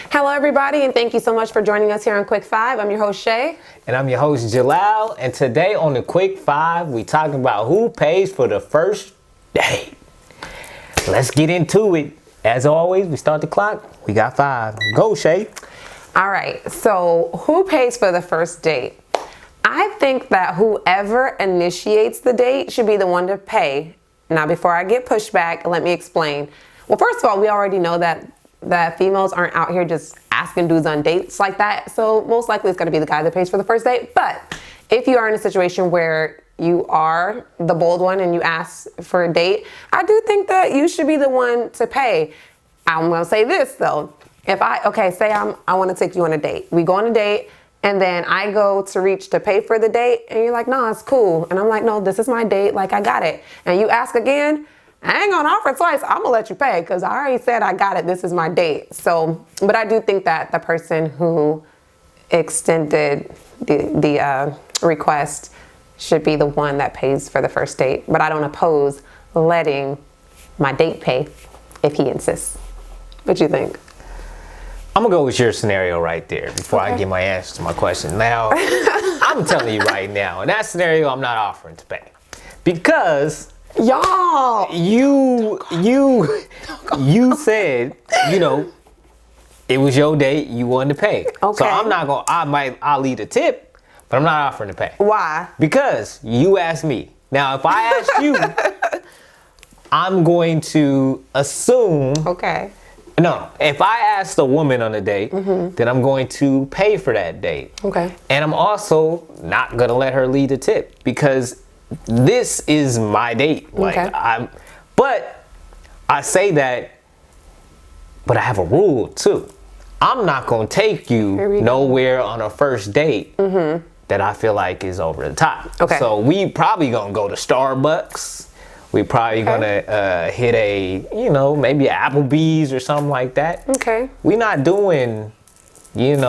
Hello, everybody, and thank you so much for joining us here on Quick Five. I'm your host, Shay. And I'm your host, Jalal. And today on the Quick Five, we talking about who pays for the first date. Let's get into it. As always, we start the clock. We got 5. Go, Shay. All right, so who pays for the first date? I think that whoever initiates the date should be the one to pay. Now, before I get pushed back, let me explain. Well, first of all, we already know that females aren't out here just asking dudes on dates like that. So most likely it's going to be the guy that pays for the first date. But if you are in a situation where you are the bold one and you ask for a date, I do think that you should be the one to pay. I'm going to say this though. If I want to take you on a date. We go on a date and then I go to reach to pay for the date and you're like, no, it's cool. And I'm like, no, this is my date. Like, I got it. And you ask again, I ain't gonna offer twice. I'm gonna let you pay because I already said I got it. This is my date. So, but I do think that the person who extended the request should be the one that pays for the first date. But I don't oppose letting my date pay if he insists. What you think? I'm going to go with your scenario right there before I get my answer to my question. Now, I'm telling you right now, in that scenario, I'm not offering to pay. Because... y'all, you said, it was your date, you wanted to pay. Okay. So I'm not gonna, I'll leave a tip, but I'm not offering to pay. Why? Because you asked me. Now, if I ask you, I'm going to assume. Okay. No, if I ask the woman on a date, then I'm going to pay for that date. Okay. And I'm also not gonna let her lead the tip because this is my date. Okay. But I say that, but I have a rule too. I'm not gonna take you nowhere on a first date that I feel like is over the top. Okay. So we probably gonna go to Starbucks. We probably gonna hit a, maybe Applebee's or something like that. Okay. We not doing, ain't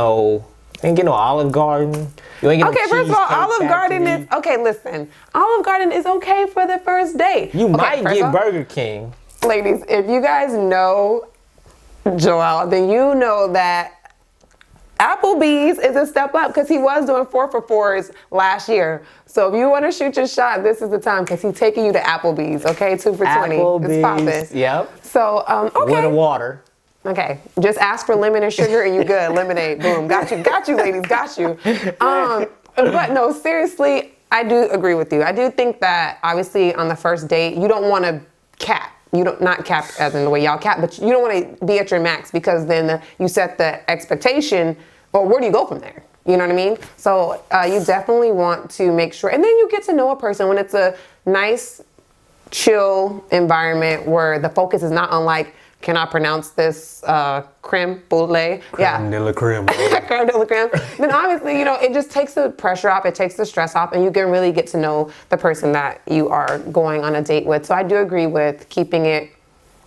get no Olive Garden. You ain't get Okay, no first of all, Cheesecake Olive Garden Factory. is, okay, listen. Olive Garden is okay for the first date. You might first get off, Burger King. ladies, if you guys know Joel, then you know that Applebee's is a step up because he was doing 4 for $4s last year. So if you want to shoot your shot, this is the time because he's taking you to Applebee's, okay? 2 for $20. It's popping. Yep. So, okay. With a water. Okay, just ask for lemon and sugar and you good. Lemonade, boom, got you, ladies, got you. But no, seriously, I do agree with you. I do think that obviously on the first date, you don't want to cap. You don't, not cap as in the way y'all cap, but you don't want to be at your max because then you set the expectation, or where do you go from there? You know what I mean? So you definitely want to make sure, and then you get to know a person when it's a nice, chill environment where the focus is not on like, can I pronounce this creme brulee? Creme de la creme. Creme de la creme. Then obviously, it just takes the pressure off, it takes the stress off, and you can really get to know the person that you are going on a date with. So I do agree with keeping it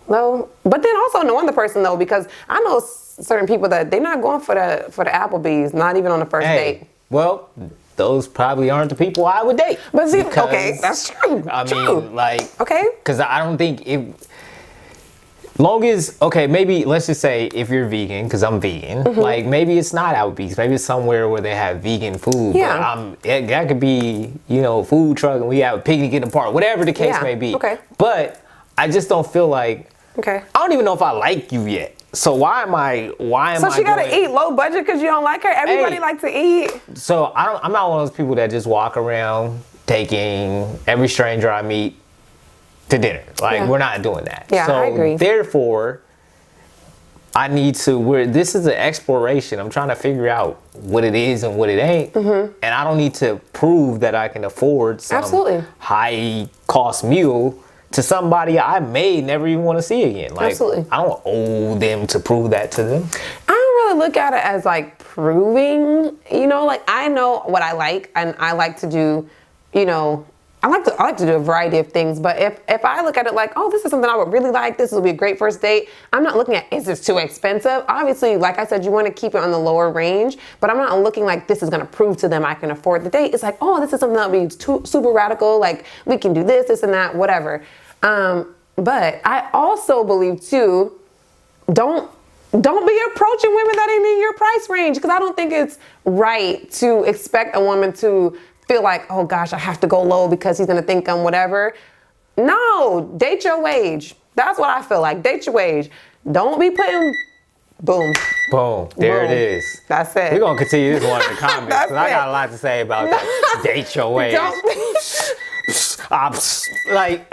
low, but then also knowing the person though, because I know certain people that they're not going for the Applebee's, not even on the first date. Well, those probably aren't the people I would date. But see, okay, that's true. I mean, like, okay, because I don't think it. Long as, okay, maybe let's just say if you're vegan, because I'm vegan, like maybe it's not Applebee's, maybe it's somewhere where they have vegan food. Yeah. But that could be, food truck and we have a picnic in the park, whatever the case may be. Okay. But I just don't feel like, I don't even know if I like you yet. So why am I So she gotta eat low budget because you don't like her? Everybody likes to eat. So I'm not one of those people that just walk around taking every stranger I meet to dinner. Like, we're not doing that. Yeah, so I agree. Therefore, I need to, this is an exploration. I'm trying to figure out what it is and what it ain't. And I don't need to prove that I can afford some high cost meal to somebody I may never even want to see again. Like, I don't owe them to prove that to them. I don't really look at it as like proving, like I know what I like and I like to do, I like to do a variety of things, but if I look at it like, oh, this is something I would really like, this will be a great first date, I'm not looking at, is this too expensive? Obviously, like I said, you want to keep it on the lower range, but I'm not looking like this is going to prove to them I can afford the date. It's like, oh, this is something that would be super radical, like we can do this and that, whatever. But I also believe too, don't be approaching women that ain't in your price range, because I don't think it's right to expect a woman to feel like, oh gosh, I have to go low because he's gonna think I'm whatever. No, date your wage. That's what I feel like. Date your wage. Don't be putting, boom. Boom. There Boom. it is. That's it. We're going to continue this one in the comments, That's because I got it. a lot to say about that. Date your wage. Don't. Like,